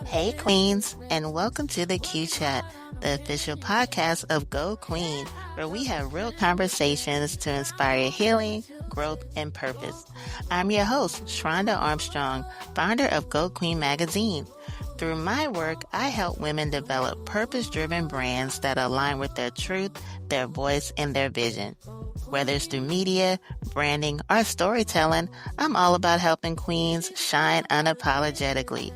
Hey, Queens, and welcome to the Q Chat, the official podcast of Go Queen, where we have real conversations to inspire healing, growth, and purpose. I'm your host, Shronda Armstrong, founder of Go Queen magazine. Through my work, I help women develop purpose-driven brands that align with their truth, their voice, and their vision. Whether it's through media, branding, or storytelling, I'm all about helping queens shine unapologetically.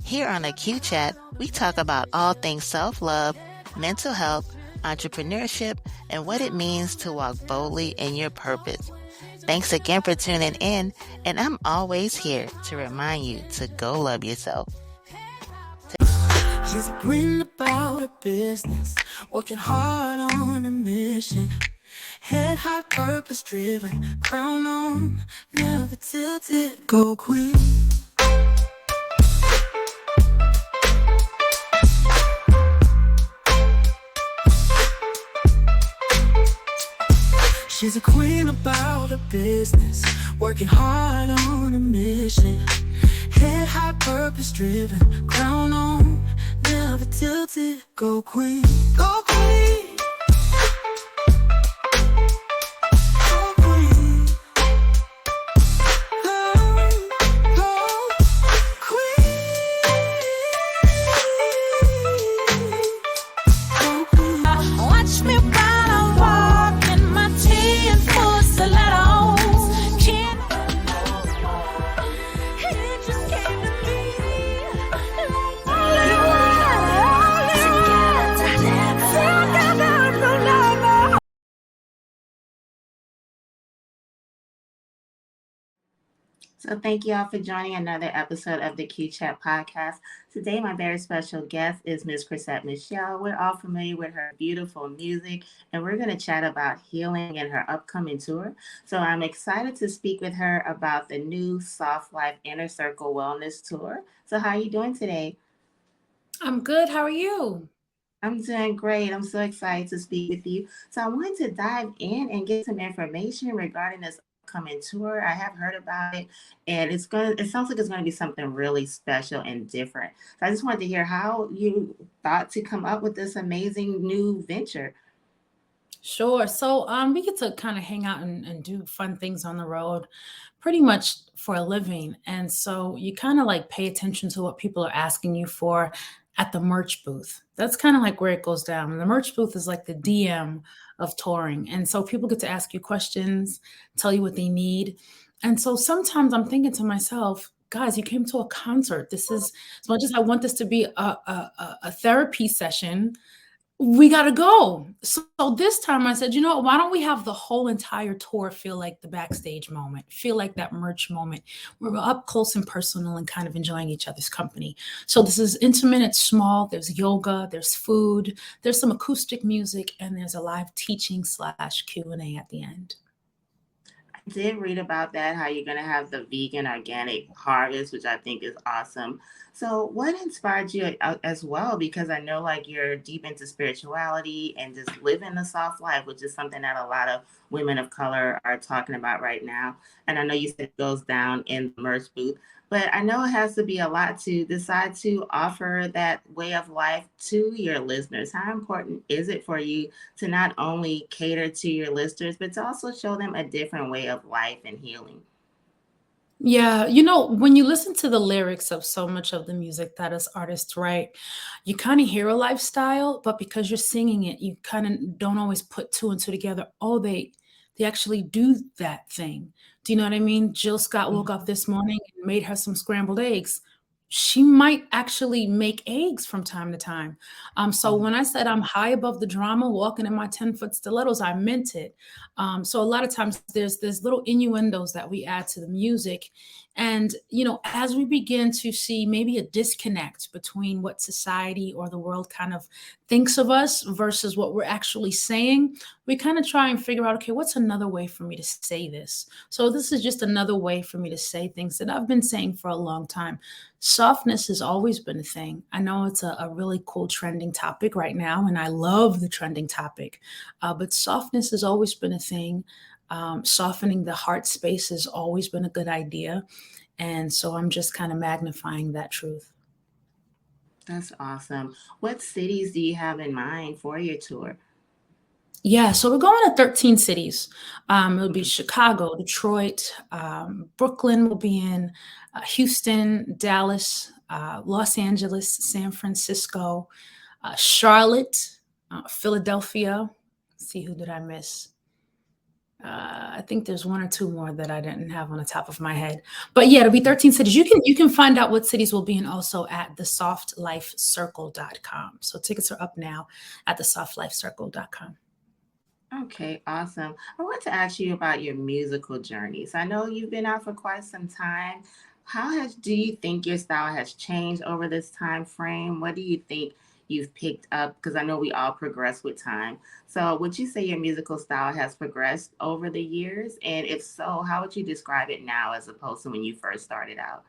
Here on the Q Chat, we talk about all things self-love, mental health, entrepreneurship, and what it means to walk boldly in your purpose. Thanks again for tuning in, and I'm always here to remind you to go love yourself. She's a queen about her business, working hard on a mission. Head high, purpose driven, crown on, never tilted. Go queen. She's a queen about her business, working hard on a mission. Head high, purpose driven, crown on, never tilted. Go queen, go queen. Go queen. Go queen. Go queen. Watch me while I walk in my tea and full stilettos. Can't it just came to me. So thank you all for joining another episode of the Q Chat podcast. Today, my very special guest is Miss Chrisette Michele. We're all familiar with her beautiful music, and we're going to chat about healing and her upcoming tour. So I'm excited to speak with her about the new Soft Life Inner Circle Wellness Tour. So how are you doing today? I'm good. How are you? I'm doing great. I'm so excited to speak with you. So I wanted to dive in and get some information regarding this upcoming tour. I have heard about it, and it sounds like it's gonna be something really special and different. So I just wanted to hear how you thought to come up with this amazing new venture. Sure. So we get to kind of hang out and do fun things on the road pretty much for a living. And so you kind of like pay attention to what people are asking you for at the merch booth. That's kind of like where it goes down. And the merch booth is like the DM of touring. And so people get to ask you questions, tell you what they need. And so sometimes I'm thinking to myself, guys, you came to a concert. This is, as much as I want this to be a therapy session, we got to go. So this time I said, you know what, why don't we have the whole entire tour feel like the backstage moment, feel like that merch moment where we're up close and personal and kind of enjoying each other's company. So this is intimate, it's small, there's yoga, there's food, there's some acoustic music, and there's a live teaching / Q&A at the end. I did read about that, how you're going to have the vegan organic harvest, which I think is awesome. So, what inspired you as well? Because I know like you're deep into spirituality and just living the soft life, which is something that a lot of women of color are talking about right now. And I know you said it goes down in the merch booth, but I know it has to be a lot to decide to offer that way of life to your listeners. How important is it for you to not only cater to your listeners, but to also show them a different way of life and healing? Yeah, when you listen to the lyrics of so much of the music that us artists write, you kind of hear a lifestyle, but because you're singing it, you kind of don't always put two and two together. Oh, they actually do that thing. Do you know what I mean? Jill Scott woke up this morning and made her some scrambled eggs. She might actually make eggs from time to time. So Mhm. when I said I'm high above the drama, walking in my 10-foot stilettos, I meant it. So a lot of times there's little innuendos that we add to the music. And, as we begin to see maybe a disconnect between what society or the world kind of thinks of us versus what we're actually saying, we kind of try and figure out, okay, what's another way for me to say this? So this is just another way for me to say things that I've been saying for a long time. Softness has always been a thing. I know it's a really cool trending topic right now, and I love the trending topic, but softness has always been a thing. Softening the heart space has always been a good idea. And so I'm just kind of magnifying that truth. That's awesome. What cities do you have in mind for your tour? Yeah, so we're going to 13 cities. It'll be Mhm. Chicago, Detroit, Brooklyn will be in, Houston, Dallas, Los Angeles, San Francisco, Charlotte, Philadelphia. Let's see, who did I miss? I think there's one or two more that I didn't have on the top of my head. But yeah, it'll be 13 cities. You can find out what cities will be in also at thesoftLifeCircle.com. So tickets are up now at thesoftLifeCircle.com. Okay, awesome. I want to ask you about your musical journeys. I know you've been out for quite some time. Do you think your style has changed over this time frame? What do you think you've picked up? Because I know we all progress with time. So, would you say your musical style has progressed over the years? And if so, how would you describe it now as opposed to when you first started out?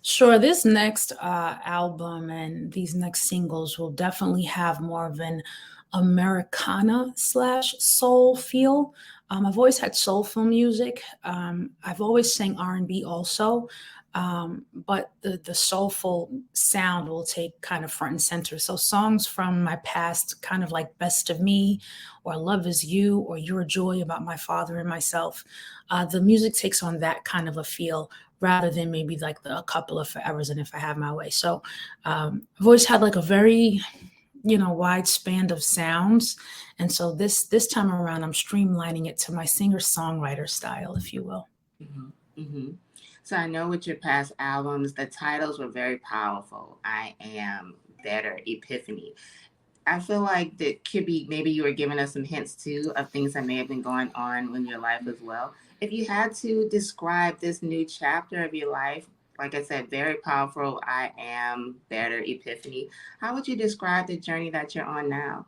Sure, this next album and these next singles will definitely have more of an Americana slash soul feel. I've always had soulful music. I've always sang R&B also, but the soulful sound will take kind of front and center. So songs from my past, kind of like "Best of Me" or "Love Is You" or "Your Joy" about my father and myself. The music takes on that kind of a feel rather than maybe like a couple of forevers and "If I Have My Way." So I've always had like a very wide span of sounds, and so this time around I'm streamlining it to my singer songwriter style, if you will. Hmm. Hmm. So I know with your past albums, the titles were very powerful. I Am, Better, Epiphany. I feel like that could be maybe you were giving us some hints too of things that may have been going on in your life as well. If you had to describe this new chapter of your life, like I said, very powerful, I Am, Better, Epiphany, how would you describe the journey that you're on now?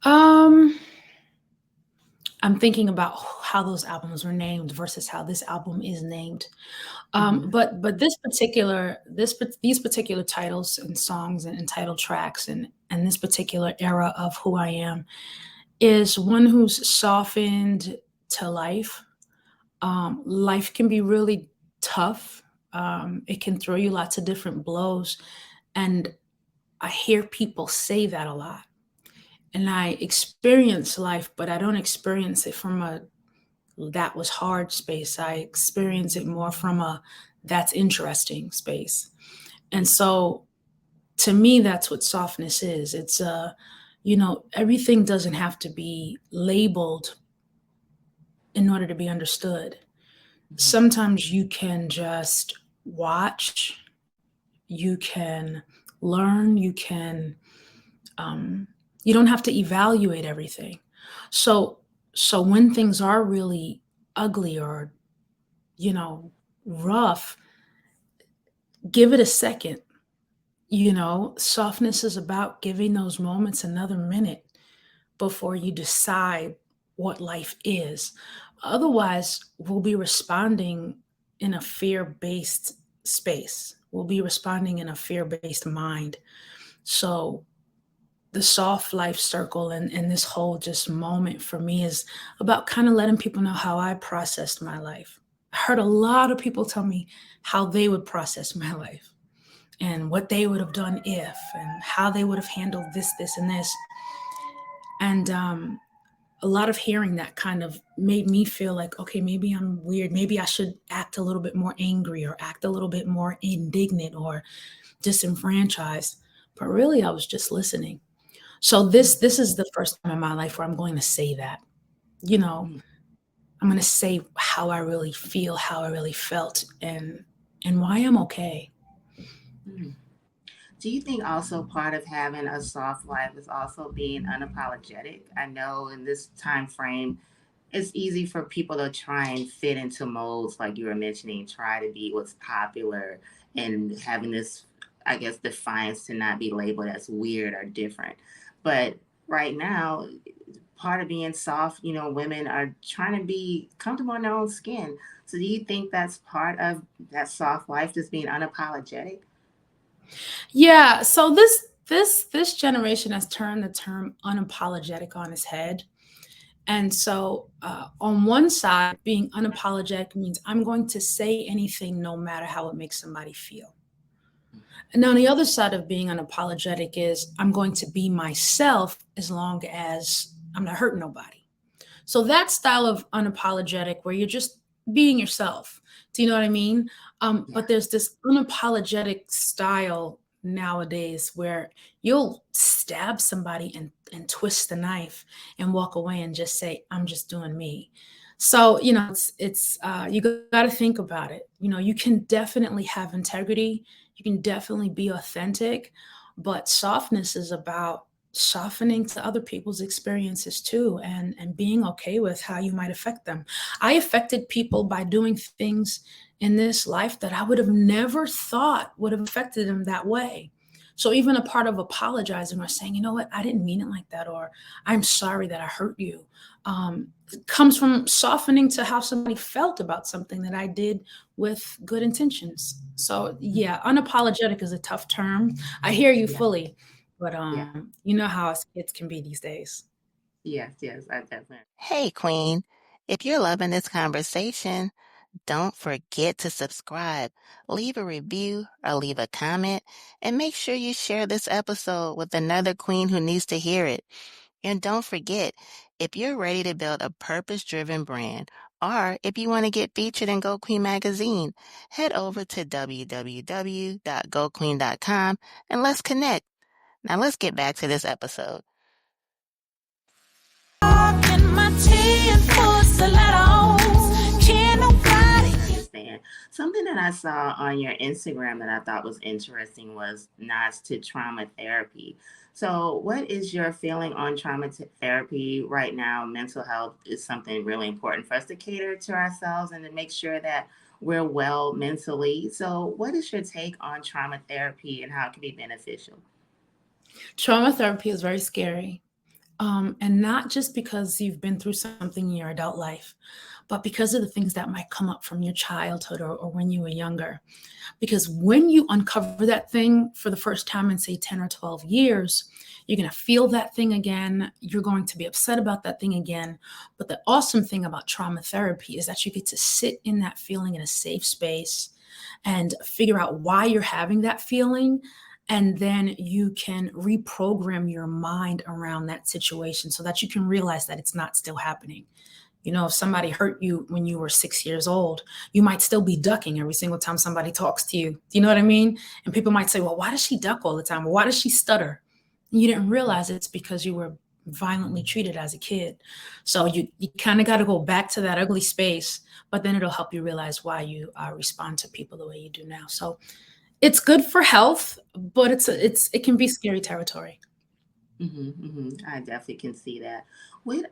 um I'm thinking about how those albums were named versus how this album is named. Hmm. But these particular titles and songs and title tracks and this particular era of who I am is one who's softened to life. Life can be really tough. It can throw you lots of different blows, and I hear people say that a lot. And I experience life, but I don't experience it from a "that was hard" space. I experience it more from a "that's interesting" space. And so to me, that's what softness is. It's everything doesn't have to be labeled in order to be understood. Sometimes you can just watch, you can learn, um, you don't have to evaluate everything. So so when things are really ugly or you know rough, give it a second. Softness is about giving those moments another minute before you decide what life is. Otherwise, we'll be responding in a fear based space. We'll be responding in a fear based mind. So, the soft life circle and this whole just moment for me is about kind of letting people know how I processed my life. I heard a lot of people tell me how they would process my life and what they would have done if, and how they would have handled this, and this. And a lot of hearing that kind of made me feel like, okay, maybe I'm weird. Maybe I should act a little bit more angry or act a little bit more indignant or disenfranchised. But really, I was just listening. So this is the first time in my life where I'm going to say that. You know, Hmm. I'm going to say how I really feel, how I really felt, and why I'm okay. Hmm. Do you think also part of having a soft life is also being unapologetic? I know in this time frame, it's easy for people to try and fit into molds, like you were mentioning, try to be what's popular and having this, I guess, defiance to not be labeled as weird or different. But right now, part of being soft, women are trying to be comfortable in their own skin. So do you think that's part of that soft life, just being unapologetic? Yeah, so this generation has turned the term unapologetic on its head. And so, on one side, being unapologetic means I'm going to say anything no matter how it makes somebody feel. And on the other side of being unapologetic is I'm going to be myself as long as I'm not hurting nobody. So that style of unapologetic where you're just being yourself. Do you know what I mean? Yeah. But there's this unapologetic style nowadays where you'll stab somebody and twist the knife and walk away and just say, I'm just doing me. So, it's you got to think about it. You can definitely have integrity. You can definitely be authentic, but softness is about softening to other people's experiences too, and being okay with how you might affect them. I affected people by doing things in this life that I would have never thought would have affected them that way. So even a part of apologizing or saying, you know what, I didn't mean it like that, or I'm sorry that I hurt you, comes from softening to how somebody felt about something that I did with good intentions. So yeah, unapologetic is a tough term. I hear you Yeah. fully, but Yeah. you know how us kids can be these days. Yes. Yes. I definitely. Hey, Queen. If you're loving this conversation, don't forget to subscribe, leave a review, or leave a comment, and make sure you share this episode with another queen who needs to hear it. And don't forget, if you're ready to build a purpose-driven brand, or if you want to get featured in Go Queen magazine, head over to www.goqueen.com and let's connect. Now let's get back to this episode. In my tea and full stilettos. Can't nobody. Understand. Something that I saw on your Instagram that I thought was interesting was nods to trauma therapy. So, what is your feeling on therapy right now? Mental health is something really important for us to cater to ourselves and to make sure that we're well mentally. So, what is your take on trauma therapy and how it can be beneficial? Trauma therapy is very scary. And not just because you've been through something in your adult life, but because of the things that might come up from your childhood or when you were younger. Because when you uncover that thing for the first time in, say, 10 or 12 years, you're going to feel that thing again. You're going to be upset about that thing again. But the awesome thing about trauma therapy is that you get to sit in that feeling in a safe space and figure out why you're having that feeling. And then you can reprogram your mind around that situation so that you can realize that it's not still happening. If somebody hurt you when you were 6 years old, you might still be ducking every single time somebody talks to you. Do you know what I mean? And people might say, well, why does she duck all the time? Or why does she stutter? And you didn't realize it's because you were violently treated as a kid. So you kind of got to go back to that ugly space, but then it'll help you realize why you respond to people the way you do now. So it's good for health, but it can be scary territory. I definitely can see that. With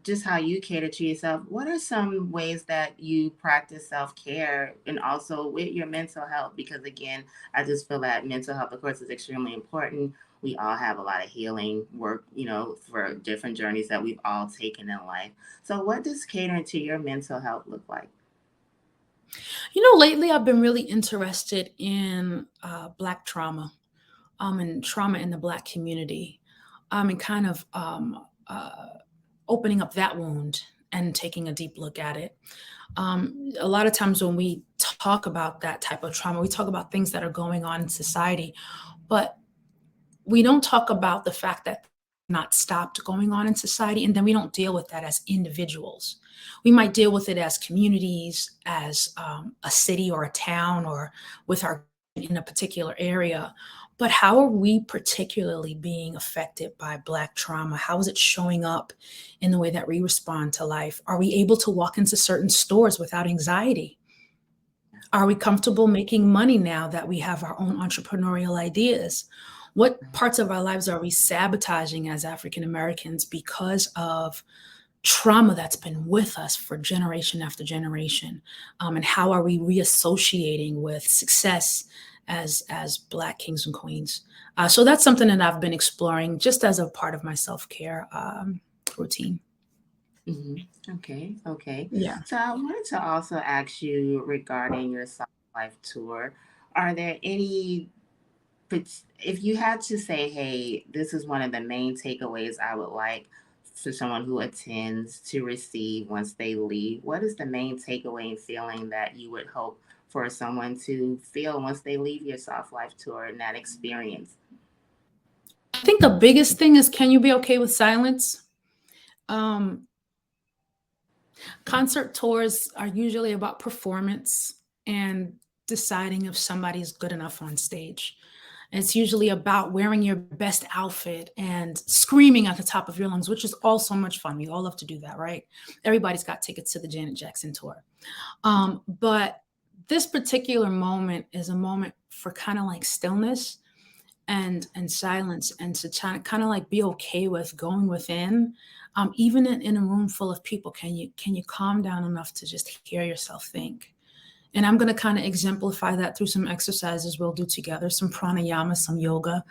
just how you cater to yourself, what are some ways that you practice self-care and also with your mental health? Because again, I just feel that mental health, of course, is extremely important. We all have a lot of healing work, for different journeys that we've all taken in life. So what does catering to your mental health look like? Lately I've been really interested in Black trauma, and trauma in the Black community, and kind of opening up that wound and taking a deep look at it. A lot of times when we talk about that type of trauma, we talk about things that are going on in society, but we don't talk about the fact that not stopped going on in society, and then we don't deal with that as individuals. We might deal with it as communities, as a city or a town, or with our in a particular area. But how are we particularly being affected by Black trauma? How is it showing up in the way that we respond to life? Are we able to walk into certain stores without anxiety? Are we comfortable making money now that we have our own entrepreneurial ideas? What parts of our lives are we sabotaging as African Americans because of trauma that's been with us for generation after generation? And how are we reassociating with success as Black kings and queens? So that's something that I've been exploring just as a part of my self-care routine. Okay, okay. Yeah. So I wanted to also ask you regarding your Soft Life tour. Are there any, if you had to say, hey, this is one of the main takeaways I would like for someone who attends to receive once they leave? What is the main takeaway and feeling that you would hope for someone to feel once they leave your Soft Life tour and that experience? I think the biggest thing is, can you be okay with silence? Um, Concert tours are usually about performance and deciding if somebody's good enough on stage. It's usually about wearing your best outfit and screaming at the top of your lungs, which is all so much fun. We all love to do that, right? Everybody's got tickets to the Janet Jackson tour. But this particular moment is a moment for kind of like stillness and silence, and to kind of like be okay with going within, even in a room full of people. Can you calm down enough to just hear yourself think? And I'm going to kind of exemplify that through some exercises we'll do together, some pranayama, some yoga,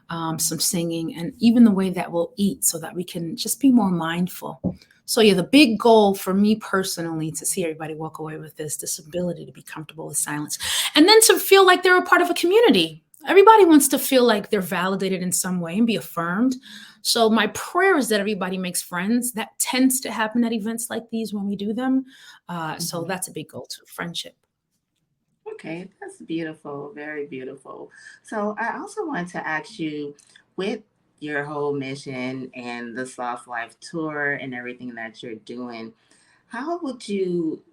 some singing, and even the way that we'll eat, so that we can just be more mindful. So yeah, the big goal for me personally, to see everybody walk away with this ability to be comfortable with silence, and then to feel like they're a part of a community. Everybody wants to feel like they're validated in some way and be affirmed. So my prayer is that everybody makes friends. That tends to happen at events like these when we do them. So Mhm. that's a big goal too, friendship. Okay, that's beautiful, very beautiful. So I also want to ask you, with your whole mission and the Soft Life tour and everything that you're doing, how would you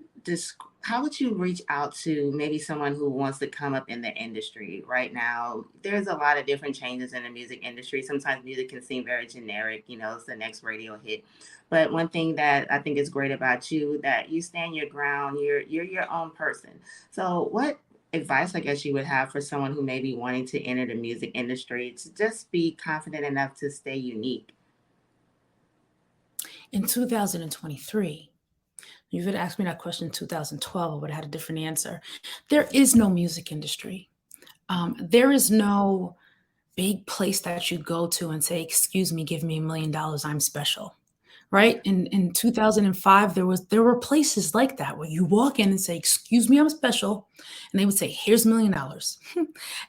how would you reach out to maybe someone who wants to come up in the industry right now? There's a lot of different changes in the music industry. Sometimes music can seem very generic, it's the next radio hit. But one thing that I think is great about you, that you stand your ground, you're your own person. So what advice I guess you would have for someone who may be wanting to enter the music industry to just be confident enough to stay unique? In 2023, you could ask me that question in 2012, I would have had a different answer. There is no music industry. There is no big place that you go to and say, "Excuse me, give me $1 million, I'm special." Right? In 2005, there were places like that where you walk in and say, "Excuse me, I'm special," and they would say, "Here's $1 million."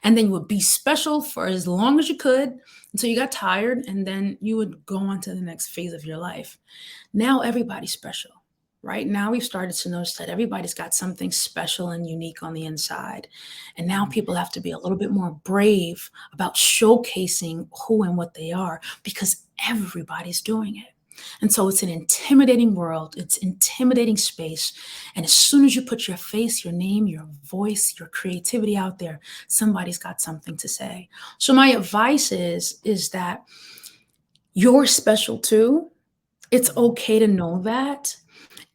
And then you would be special for as long as you could until you got tired, and then you would go on to the next phase of your life. Now everybody's special. Right now, we've started to notice that everybody's got something special and unique on the inside. And now people have to be a little bit more brave about showcasing who and what they are, because everybody's doing it. And so it's an intimidating world, it's intimidating space. And as soon as you put your face, your name, your voice, your creativity out there, somebody's got something to say. So my advice is that you're special too. It's okay to know that.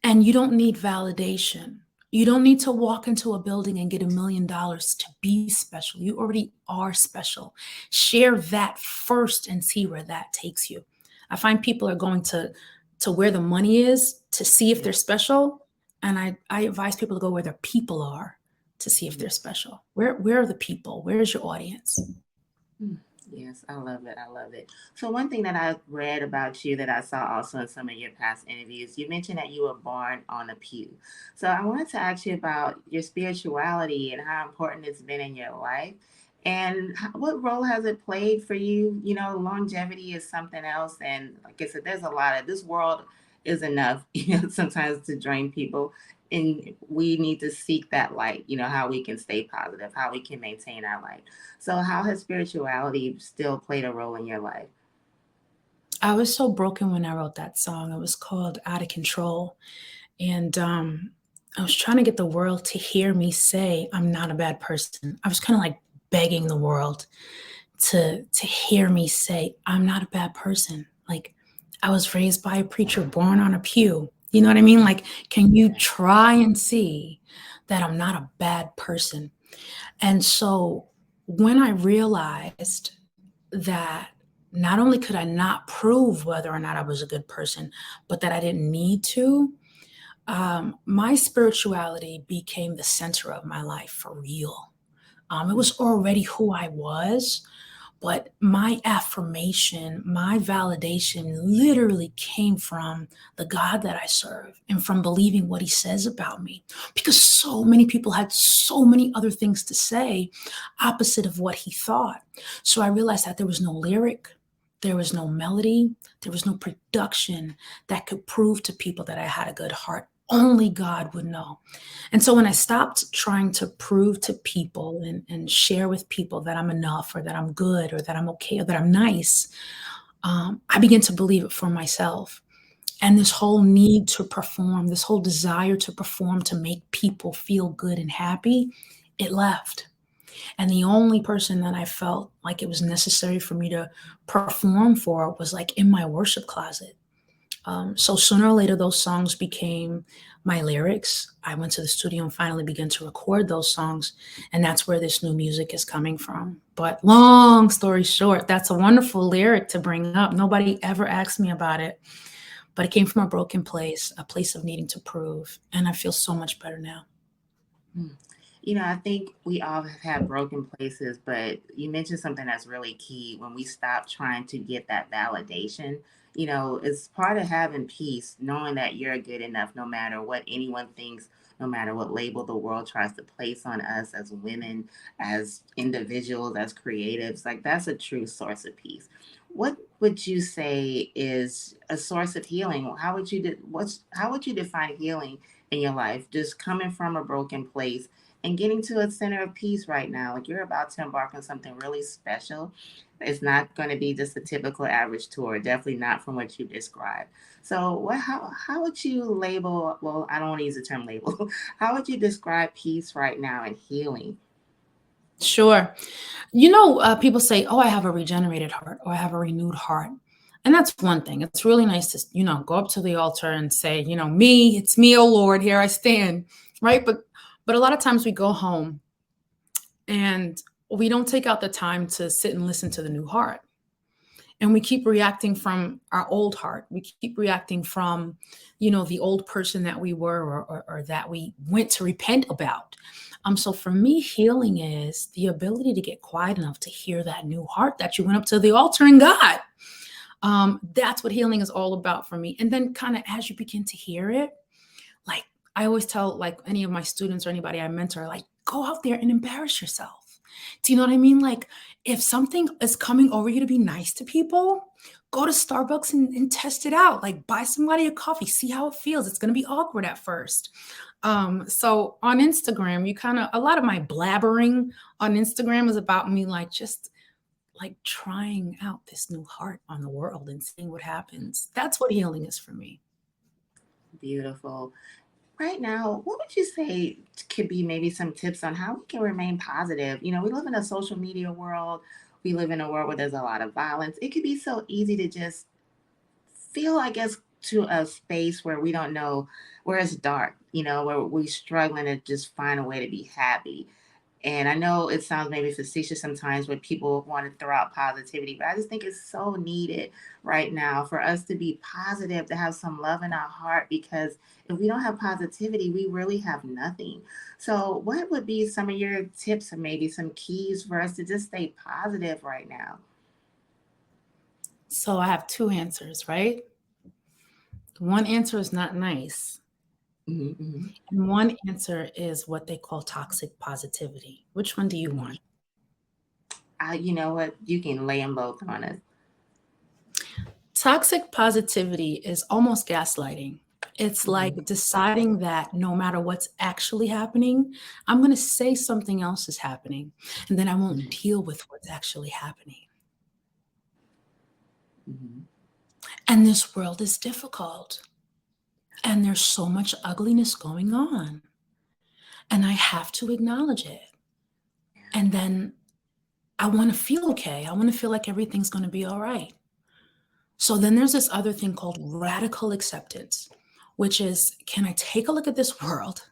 And you don't need validation. You don't need to walk into a building and get $1 million to be special. You already are special. Share that first and see where that takes you. I find people are going to where the money is to see if they're special. And I advise people to go where their people are to see if they're special. Where are the people? Where is your audience? Mm. Yes, I love it. I love it. So one thing that I read about you that I saw also in some of your past interviews, you mentioned that you were born on a pew. So I wanted to ask you about your spirituality and how important it's been in your life. And what role has it played for you? Longevity is something else. And like I said, there's a lot of this world is enough, sometimes to drain people. And we need to seek that light, how we can stay positive, how we can maintain our light. So, how has spirituality still played a role in your life? I was so broken when I wrote that song. It was called Out of Control. And I was trying to get the world to hear me say, I'm not a bad person. I was kind of like begging the world to hear me say, I'm not a bad person. Like, I was raised by a preacher, born on a pew. You know what I mean? Like, can you try and see that I'm not a bad person? And so when I realized that not only could I not prove whether or not I was a good person, but that I didn't need to, my spirituality became the center of my life for real. It was already who I was, but my affirmation, my validation literally came from the God that I serve and from believing what he says about me. Because so many people had so many other things to say opposite of what he thought. So I realized that there was no lyric, There was no melody. There was no production that could prove to people that I had a good heart. Only God would know. And so when I stopped trying to prove to people and share with people that I'm enough or that I'm good or that I'm okay or that I'm nice, I began to believe it for myself. And this whole need to perform, this whole desire to perform to make people feel good and happy, it left. And the only person that I felt like it was necessary for me to perform for was like in my worship closet. So sooner or later, those songs became my lyrics. I went to the studio and finally began to record those songs. And that's where this new music is coming from. But long story short, that's a wonderful lyric to bring up. Nobody ever asked me about it, but it came from a broken place, a place of needing to prove. And I feel so much better now. I think we all have had broken places, but you mentioned something that's really key when we stop trying to get that validation. It's part of having peace, knowing that you're good enough no matter what anyone thinks, no matter what label the world tries to place on us as women, as individuals, as creatives. Like, that's a true source of peace. What would you say is a source of healing? How would you define healing in your life? Just coming from a broken place and getting to a center of peace right now. Like, you're about to embark on something really special. It's not going to be just a typical average tour, definitely not from what you described. So how would you label, well, I don't want to use the term label. How would you describe peace right now and healing? Sure. People say, oh, I have a regenerated heart or I have a renewed heart. And that's one thing. It's really nice to, go up to the altar and say, it's me, oh Lord, here I stand. Right. But a lot of times we go home and we don't take out the time to sit and listen to the new heart. And we keep reacting from our old heart. We keep reacting from, the old person that we were or that we went to repent about. So for me, healing is the ability to get quiet enough to hear that new heart that you went up to the altar and got. That's what healing is all about for me. And then kind of as you begin to hear it, like I always tell like any of my students or anybody I mentor, like go out there and embarrass yourself. Do you know what I mean? Like if something is coming over you to be nice to people, go to Starbucks and test it out. Like buy somebody a coffee, see how it feels. It's going to be awkward at first. So on Instagram, a lot of my blabbering on Instagram is about me like just like trying out this new heart on the world and seeing what happens. That's what healing is for me. Beautiful. Right now, what would you say could be maybe some tips on how we can remain positive? We live in a social media world. We live in a world where there's a lot of violence. It could be so easy to just feel, I guess, to a space where we don't know, where it's dark, where we're struggling to just find a way to be happy. And I know it sounds maybe facetious sometimes when people want to throw out positivity, but I just think it's so needed right now for us to be positive, to have some love in our heart, because if we don't have positivity, we really have nothing. So, what would be some of your tips or maybe some keys for us to just stay positive right now? So I have two answers, right? One answer is not nice. Mm-hmm. And one answer is what they call toxic positivity. Which one do you Mm-hmm. want? You know what? You can lay them both on us. Toxic positivity is almost gaslighting. It's Mm-hmm. like deciding that no matter what's actually happening, I'm going to say something else is happening, and then I won't deal with what's actually happening. Mm-hmm. And this world is difficult, and there's so much ugliness going on, and I have to acknowledge it. And then I want to feel okay. I want to feel like everything's going to be all right. So then there's this other thing called radical acceptance, which is, can I take a look at this world?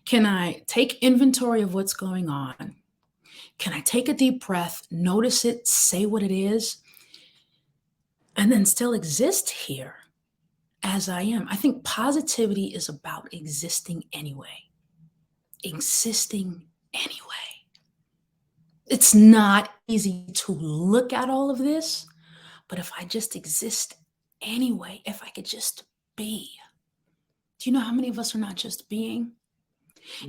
Can I take inventory of what's going on? Can I take a deep breath, notice it, say what it is, and then still exist here as I am? I think positivity is about existing anyway. Existing anyway. It's not easy to look at all of this, but if I just exist anyway, if I could just be. Do you know how many of us are not just being?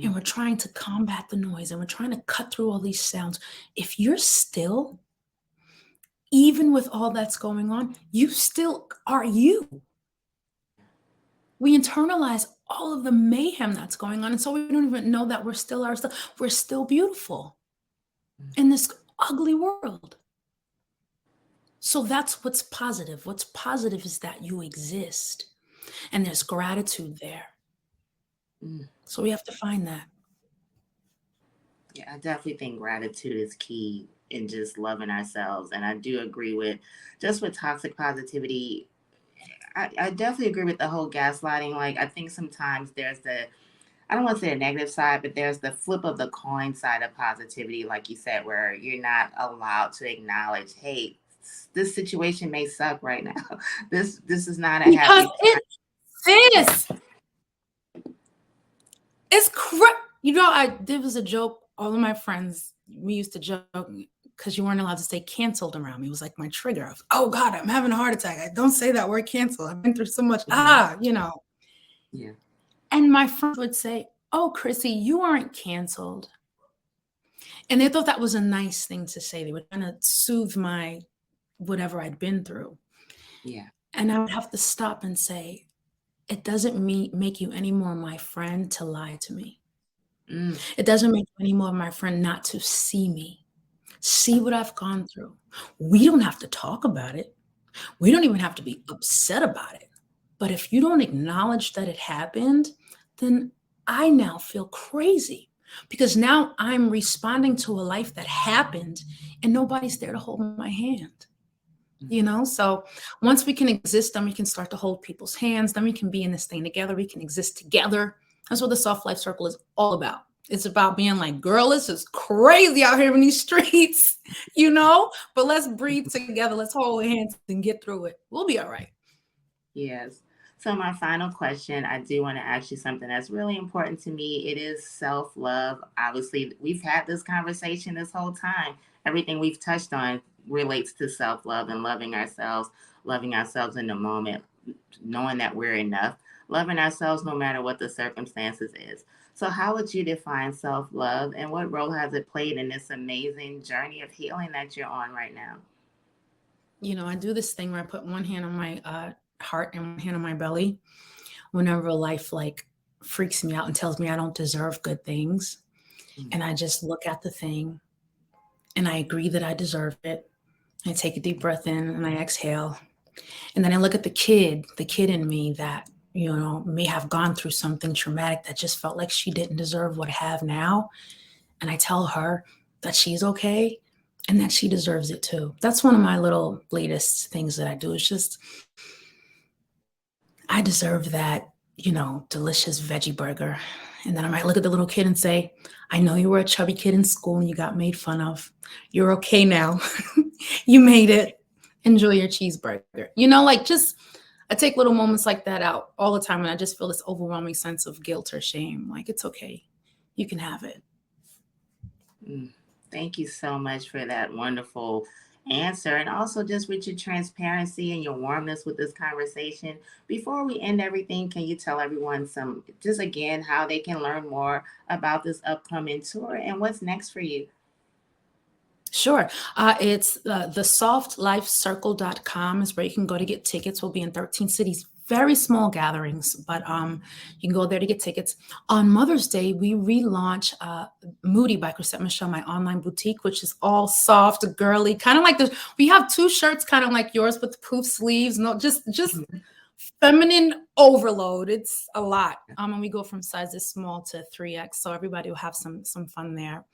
And we're trying to combat the noise and we're trying to cut through all these sounds. If you're still, even with all that's going on, you still are you. We internalize all of the mayhem that's going on. And so we don't even know that we're still ourselves. We're still beautiful in this ugly world. So that's what's positive. What's positive is that you exist and there's gratitude there. Mm. So we have to find that. Yeah, I definitely think gratitude is key in just loving ourselves. And I do agree with just with toxic positivity. I definitely agree with the whole gaslighting. Like, I think sometimes there's I don't want to say a negative side, but there's the flip of the coin side of positivity, like you said, where you're not allowed to acknowledge, hey, this situation may suck right now. This is not a Because happy time. this is crap. You know, there was a joke. All of my friends, we used to joke because you weren't allowed to say canceled around me. It was like my trigger. Oh God, I'm having a heart attack. I don't say that word cancel. I've been through so much. You know. Yeah. And my friends would say, oh, Chrissy, you aren't canceled. And they thought that was a nice thing to say. They were trying to soothe my whatever I'd been through. Yeah. And I would have to stop and say, it doesn't make you any more my friend to lie to me. Mm. It doesn't make you any more my friend not to see me, see what I've gone through. We don't have to talk about it. We don't even have to be upset about it. But if you don't acknowledge that it happened, then I now feel crazy because now I'm responding to a life that happened and nobody's there to hold my hand. You know, so once we can exist, then we can start to hold people's hands. Then we can be in this thing together. We can exist together. That's what the Soft Life Circle is all about. It's about being like, girl, this is crazy out here in these streets, you know, but let's breathe together. Let's hold hands and get through it. We'll be all right. Yes. So my final question, I do want to ask you something that's really important to me. It is self-love. Obviously, we've had this conversation this whole time. Everything we've touched on relates to self-love and loving ourselves in the moment, knowing that we're enough, loving ourselves no matter what the circumstances is. So how would you define self-love and what role has it played in this amazing journey of healing that you're on right now? You know, I do this thing where I put one hand on my heart and one hand on my belly whenever life like freaks me out and tells me I don't deserve good things. Mm. And I just look at the thing and I agree that I deserve it. I take a deep breath in and I exhale. And then I look at the kid in me that, you know, may have gone through something traumatic that just felt like she didn't deserve what I have now. And I tell her that she's okay and that she deserves it too. That's one of my little latest things that I do. It's just, I deserve that, you know, delicious veggie burger. And then I might look at the little kid and say, I know you were a chubby kid in school and you got made fun of. You're okay now. You made it. Enjoy your cheeseburger. You know, like just, I take little moments like that out all the time and I just feel this overwhelming sense of guilt or shame. Like, it's okay. You can have it. Mm. Thank you so much for that wonderful answer and also just with your transparency and your warmness with this conversation. Before we end everything, can you tell everyone just again, how they can learn more about this upcoming tour and what's next for you? Sure. It's the softlifecircle.com is where you can go to get tickets. We'll be in 13 cities, very small gatherings, but you can go there to get tickets. On Mother's Day, we relaunch Medi by Chrisette Michele, my online boutique, which is all soft, girly, kind of like this. We have two shirts, kind of like yours with poof sleeves, no, just feminine overload. It's a lot. And we go from sizes small to 3X, so everybody will have some fun there.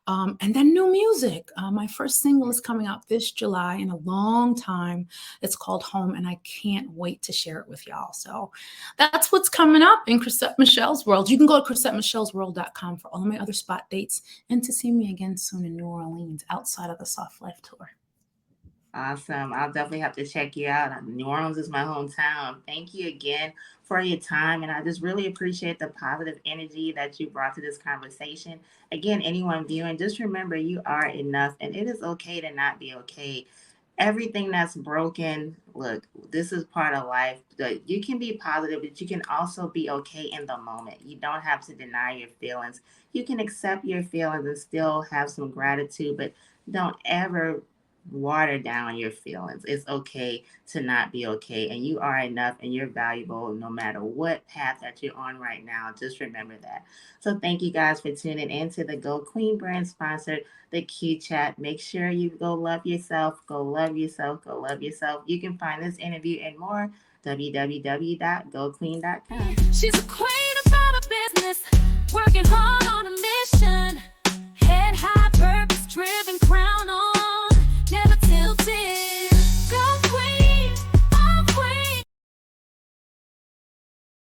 And then new music. My first single is coming out this July in a long time. It's called Home, and I can't wait to share it with y'all. So that's what's coming up in Chrisette Michele's world. You can go to ChrisetteMichelle'sworld.com for all my other spot dates and to see me again soon in New Orleans outside of the Soft Life Tour. Awesome. I'll definitely have to check you out. New Orleans is my hometown. Thank you again for your time. And I just really appreciate the positive energy that you brought to this conversation. Again, anyone viewing, just remember you are enough and it is okay to not be okay. Everything that's broken, look, this is part of life. You can be positive, but you can also be okay in the moment. You don't have to deny your feelings. You can accept your feelings and still have some gratitude, but don't ever water down your feelings. It's okay to not be okay, and you are enough and you're valuable no matter what path that you're on right now. Just remember that. So thank you guys for tuning in to the Go Queen brand sponsored the Q Chat. Make sure you go love yourself, go love yourself, go love yourself. You can find this interview and more www.goqueen.com. She's a queen about her business.